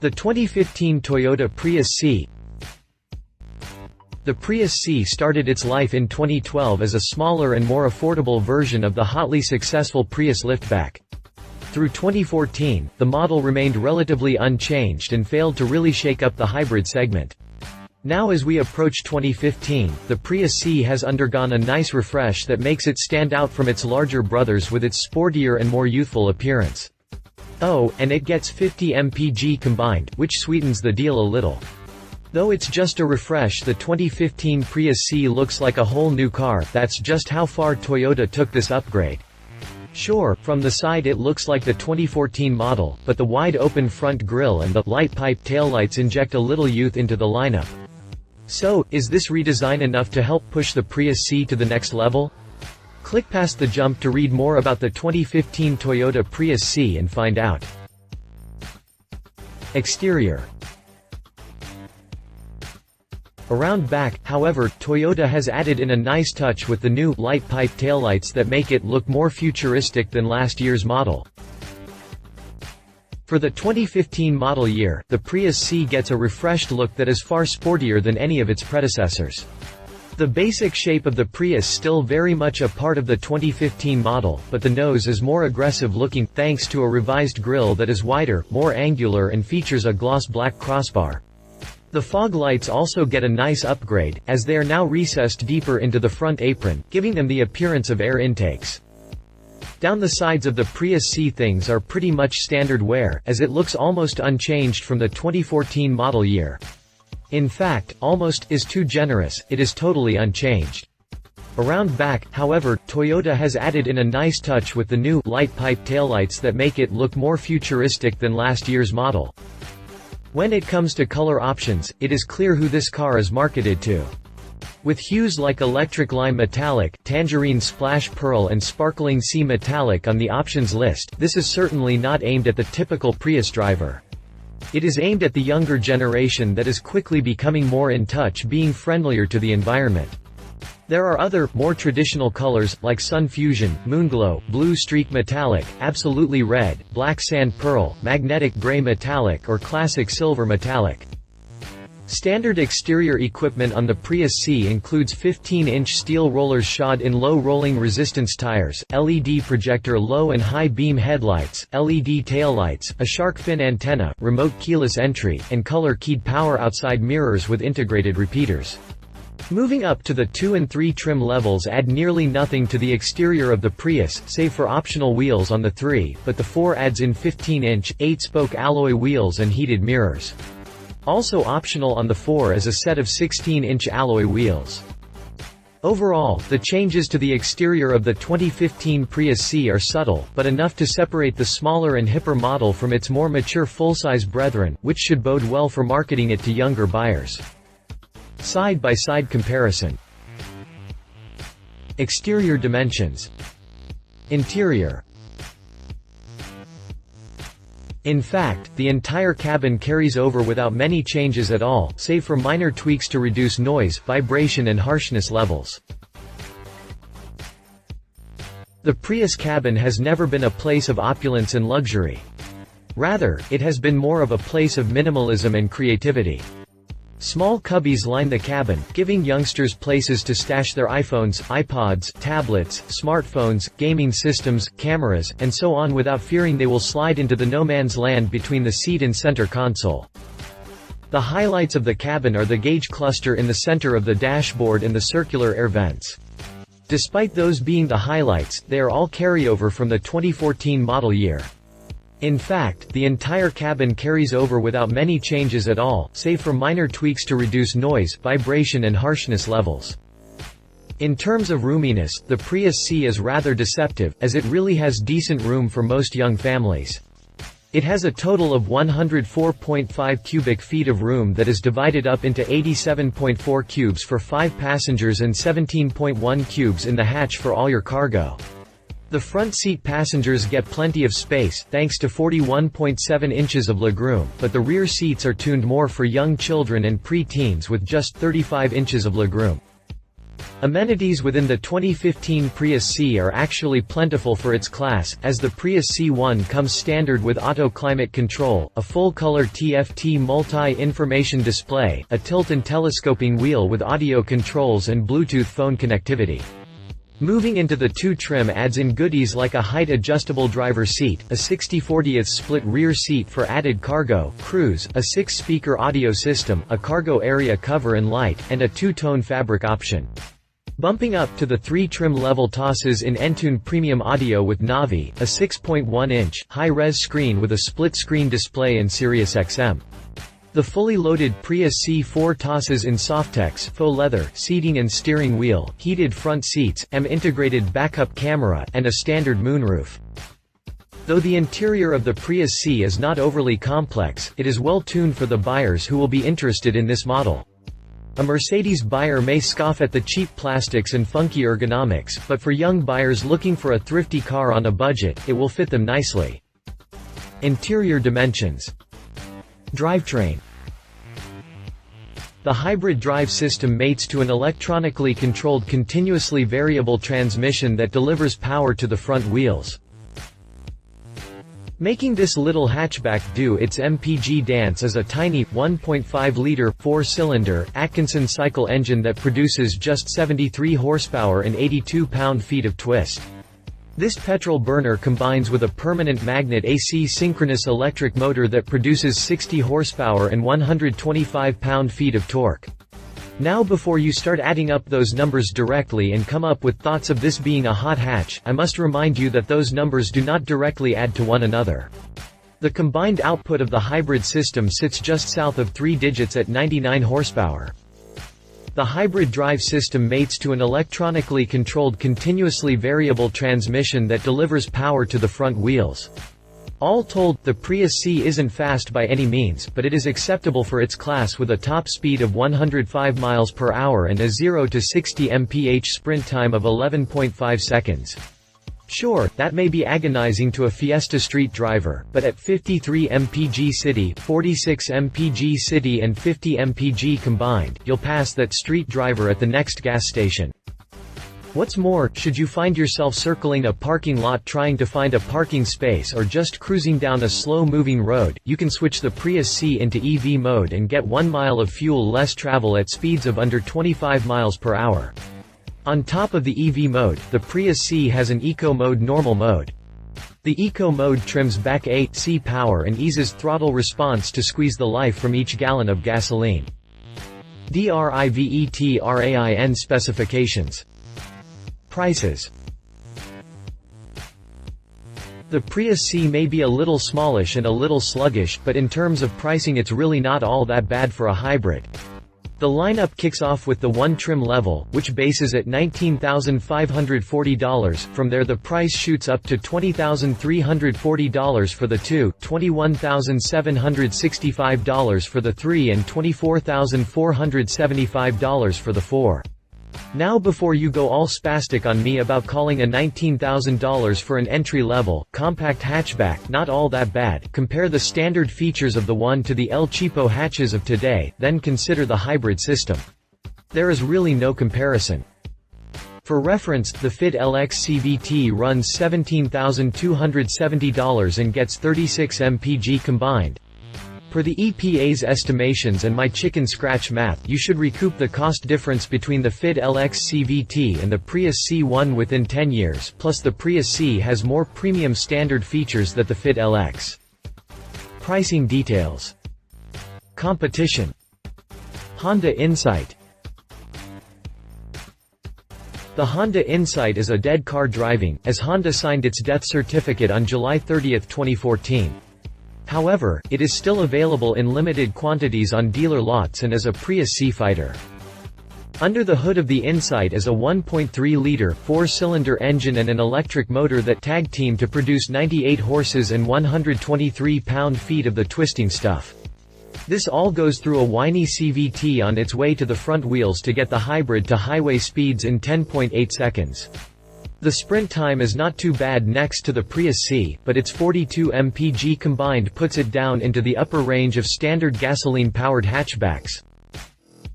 The 2015 Toyota Prius C. The Prius C started its life in 2012 as a smaller and more affordable version of the hotly successful Prius liftback. Through 2014, the model remained relatively unchanged and failed to really shake up the hybrid segment. Now as we approach 2015, the Prius C has undergone a nice refresh that makes it stand out from its larger brothers with its sportier and more youthful appearance. Oh, and it gets 50 mpg combined, which sweetens the deal a little. Though it's just a refresh, the 2015 Prius C looks like a whole new car. That's just how far Toyota took this upgrade. Sure, from the side it looks like the 2014 model, but the wide open front grille and the light pipe taillights inject a little youth into the lineup. So, is this redesign enough to help push the Prius C to the next level? Click past the jump to read more about the 2015 Toyota Prius C and find out. Exterior. Around back, however, Toyota has added in a nice touch with the new light pipe taillights that make it look more futuristic than last year's model. For the 2015 model year, the Prius C gets a refreshed look that is far sportier than any of its predecessors. The basic shape of the Prius still very much a part of the 2015 model, but the nose is more aggressive looking, thanks to a revised grille that is wider, more angular and features a gloss black crossbar. The fog lights also get a nice upgrade, as they are now recessed deeper into the front apron, giving them the appearance of air intakes. Down the sides of the Prius C things are pretty much standard wear, as it looks almost unchanged from the 2014 model year. In fact, almost is too generous, it is totally unchanged. Around back, however, Toyota has added in a nice touch with the new light pipe taillights that make it look more futuristic than last year's model. When it comes to color options, it is clear who this car is marketed to. With hues like electric lime metallic, tangerine splash pearl and sparkling sea metallic on the options list, this is certainly not aimed at the typical Prius driver. It is aimed at the younger generation that is quickly becoming more in touch, being friendlier to the environment. There are other, more traditional colors, like Sun Fusion, Moonglow, Blue Streak Metallic, Absolutely Red, Black Sand Pearl, Magnetic Gray Metallic or Classic Silver Metallic. Standard exterior equipment on the Prius C includes 15-inch steel rollers shod in low rolling resistance tires, LED projector low and high beam headlights, LED taillights, a shark fin antenna, remote keyless entry, and color-keyed power outside mirrors with integrated repeaters. Moving up to the 2 and 3 trim levels add nearly nothing to the exterior of the Prius, save for optional wheels on the 3, but the 4 adds in 15-inch, 8-spoke alloy wheels and heated mirrors. Also optional on the 4 is a set of 16-inch alloy wheels. Overall, the changes to the exterior of the 2015 Prius C are subtle, but enough to separate the smaller and hipper model from its more mature full-size brethren, which should bode well for marketing it to younger buyers. Side-by-side comparison. Exterior dimensions. Interior. In fact, the entire cabin carries over without many changes at all, save for minor tweaks to reduce noise, vibration and harshness levels. The Prius cabin has never been a place of opulence and luxury. Rather, it has been more of a place of minimalism and creativity. Small cubbies line the cabin, giving youngsters places to stash their iPhones, iPods, tablets, smartphones, gaming systems, cameras, and so on without fearing they will slide into the no-man's land between the seat and center console. The highlights of the cabin are the gauge cluster in the center of the dashboard and the circular air vents. Despite those being the highlights, they are all carryover from the 2014 model year. In fact, the entire cabin carries over without many changes at all, save for minor tweaks to reduce noise, vibration and harshness levels. In terms of roominess, the Prius C is rather deceptive, as it really has decent room for most young families. It has a total of 104.5 cubic feet of room that is divided up into 87.4 cubes for 5 passengers and 17.1 cubes in the hatch for all your cargo. The front seat passengers get plenty of space, thanks to 41.7 inches of legroom, but the rear seats are tuned more for young children and pre-teens with just 35 inches of legroom. Amenities within the 2015 Prius C are actually plentiful for its class, as the Prius C1 comes standard with auto climate control, a full-color TFT multi-information display, a tilt and telescoping wheel with audio controls and Bluetooth phone connectivity. Moving into the 2 trim adds in goodies like a height-adjustable driver seat, a 60/40 split rear seat for added cargo, cruise, a 6-speaker audio system, a cargo area cover and light, and a 2-tone fabric option. Bumping up to the 3 trim level tosses in Entune Premium Audio with Navi, a 6.1-inch, high-res screen with a split-screen display and SiriusXM. The fully loaded Prius C4 tosses in Softex, faux leather, seating and steering wheel, heated front seats, integrated backup camera, and a standard moonroof. Though the interior of the Prius C is not overly complex, it is well tuned for the buyers who will be interested in this model. A Mercedes buyer may scoff at the cheap plastics and funky ergonomics, but for young buyers looking for a thrifty car on a budget, it will fit them nicely. Interior dimensions. Drivetrain. The hybrid drive system mates to an electronically controlled continuously variable transmission that delivers power to the front wheels, making this little hatchback do its MPG dance as a tiny, 1.5-liter, 4-cylinder, Atkinson cycle engine that produces just 73 horsepower and 82 pound-feet of twist. This petrol burner combines with a permanent magnet AC synchronous electric motor that produces 60 horsepower and 125 pound-feet of torque. Now before you start adding up those numbers directly and come up with thoughts of this being a hot hatch, I must remind you that those numbers do not directly add to one another. The combined output of the hybrid system sits just south of 3 digits at 99 horsepower. The hybrid drive system mates to an electronically controlled continuously variable transmission that delivers power to the front wheels. All told, the Prius C isn't fast by any means, but it is acceptable for its class with a top speed of 105 miles per hour and a 0 to 60 mph sprint time of 11.5 seconds. Sure, that may be agonizing to a Fiesta street driver, but at 53 mpg city, 46 mpg city and 50 mpg combined, you'll pass that street driver at the next gas station. What's more, should you find yourself circling a parking lot trying to find a parking space or just cruising down a slow-moving road, you can switch the Prius C into EV mode and get 1 mile of fuel less travel at speeds of under 25 miles per hour. On top of the EV mode, the Prius C has an Eco Mode Normal mode. The Eco Mode trims back AC power and eases throttle response to squeeze the life from each gallon of gasoline. Drivetrain specifications. Prices. The Prius C may be a little smallish and a little sluggish, but in terms of pricing it's really not all that bad for a hybrid. The lineup kicks off with the 1 trim level, which bases at $19,540, from there the price shoots up to $20,340 for the 2, $21,765 for the 3 and $24,475 for the 4. Now before you go all spastic on me about calling a $19,000 for an entry-level, compact hatchback not all that bad, compare the standard features of the one to the El Cheapo hatches of today, then consider the hybrid system. There is really no comparison. For reference, the Fit LX CVT runs $17,270 and gets 36 mpg combined. Per the EPA's estimations and my chicken scratch math, you should recoup the cost difference between the Fit LX CVT and the Prius C1 within 10 years, plus the Prius C has more premium standard features than the Fit LX. Pricing details. Competition. Honda Insight. The Honda Insight is a dead car driving, as Honda signed its death certificate on July 30, 2014. However, it is still available in limited quantities on dealer lots and as a Prius C fighter. Under the hood of the Insight is a 1.3-liter, 4-cylinder engine and an electric motor that tag team to produce 98 horses and 123 pound-feet of the twisting stuff. This all goes through a whiny CVT on its way to the front wheels to get the hybrid to highway speeds in 10.8 seconds. The sprint time is not too bad next to the Prius C, but its 42 mpg combined puts it down into the upper range of standard gasoline-powered hatchbacks.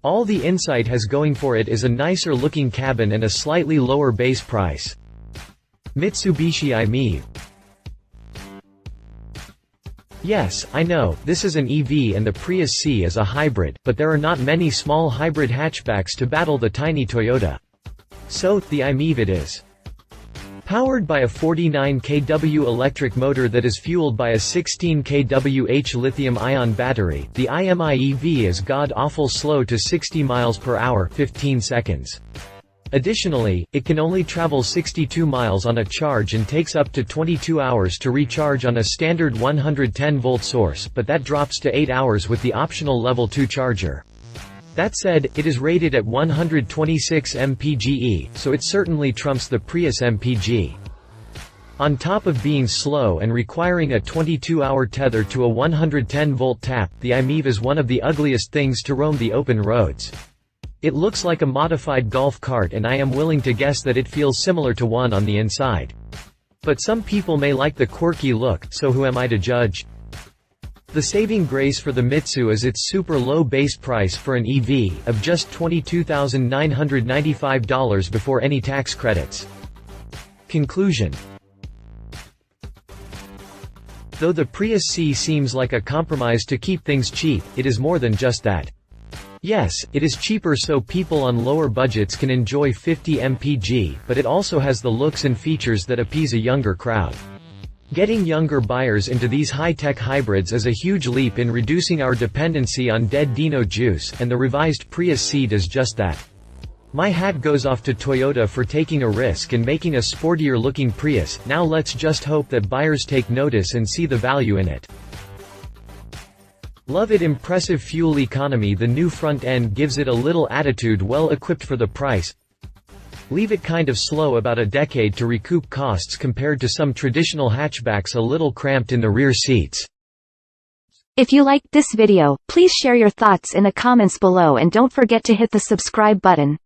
All the Insight has going for it is a nicer looking cabin and a slightly lower base price. Mitsubishi i-MiEV. Yes, I know, this is an EV and the Prius C is a hybrid, but there are not many small hybrid hatchbacks to battle the tiny Toyota. So, the i-MiEV it is. Powered by a 49 kW electric motor that is fueled by a 16 kWh lithium-ion battery, the i-MiEV is god-awful slow to 60 miles per hour, 15 seconds. Additionally, it can only travel 62 miles on a charge and takes up to 22 hours to recharge on a standard 110-volt source, but that drops to 8 hours with the optional Level 2 charger. That said, it is rated at 126 mpge, so it certainly trumps the Prius MPG. On top of being slow and requiring a 22-hour tether to a 110-volt tap, the i-MiEV is one of the ugliest things to roam the open roads. It looks like a modified golf cart, and I am willing to guess that it feels similar to one on the inside. But some people may like the quirky look, so who am I to judge? The saving grace for the Mitsu is its super low base price for an EV, of just $22,995 before any tax credits. Conclusion. Though the Prius C seems like a compromise to keep things cheap, it is more than just that. Yes, it is cheaper so people on lower budgets can enjoy 50 mpg, but it also has the looks and features that appease a younger crowd. Getting younger buyers into these high-tech hybrids is a huge leap in reducing our dependency on dead Dino juice, and the revised Prius C does just that. My hat goes off to Toyota for taking a risk and making a sportier-looking Prius. Now let's just hope that buyers take notice and see the value in it. Love it. Impressive fuel economy. The new front end gives it a little attitude, well equipped for the price. Leave it kind of slow, about a decade to recoup costs compared to some traditional hatchbacks, a little cramped in the rear seats. If you liked this video, please share your thoughts in the comments below and don't forget to hit the subscribe button.